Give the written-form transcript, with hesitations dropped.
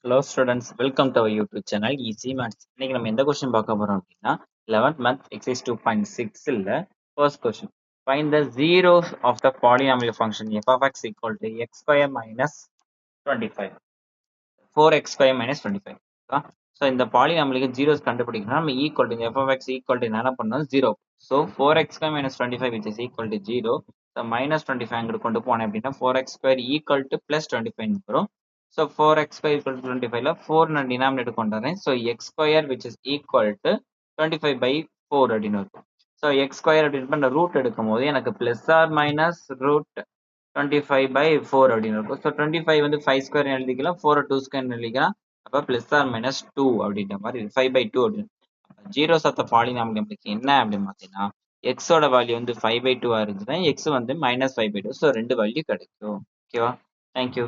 Hello students, welcome to our YouTube channel Easy Maths. இன்னைக்கு நம்ம எந்த கொஸ்டின் பார்க்க போறோம் அப்படின்னா 11th month exercise 2.6 இல்ல first question. Find the zeros of the polynomial function f of x equal to x square minus 25. 4x square minus 25. So இந்த பாலினாமியலுக்கு zeros கண்டுபிடிக்கணும் நம்ம equal to f of x equal to என்ன பண்ணணும் zero. So 4x square minus 25 which is equal to 0. ஸோ minus 25 அங்கிட்டு கொண்டு போனேன் அப்படின்னா 4x square equal to plus 25 வரும். So 4x square equal to 25ல 4 நான் டினாமினேட்டர் கொண்டு வரேன். So X square which is equal to 25/4 அப்படின்னு இருக்கும். ஸோ எக்ஸ் ஸ்கொயர் அப்படின்னு ரூட் எடுக்கும் போது எனக்கு பிளஸ் ஆர் மைனஸ் ரூட் 25/4 அப்படின்னு இருக்கும். ஸோ 25 வந்து 5 ஸ்கொயர் எழுதிக்கலாம், 4 2 ஸ்கொயர் எழுதிக்கலாம். அப்போ பிளஸ் ஆர் மைனஸ் 2 அப்படின்ற மாதிரி 5/2 அப்படின்னு. ஜீரோஸ் ஆஃப் த பாலினாமியல் நம்மளுக்கு என்ன அப்படின்னு பார்த்தீங்கன்னா எக்ஸோட வேல்யூ வந்து 5/2 இருந்துச்சுன்னா எக்ஸ் வந்து -5/2. ஸோ ரெண்டு வேல்யூ கிடைக்கும். ஓகேவா? தேங்க்யூ.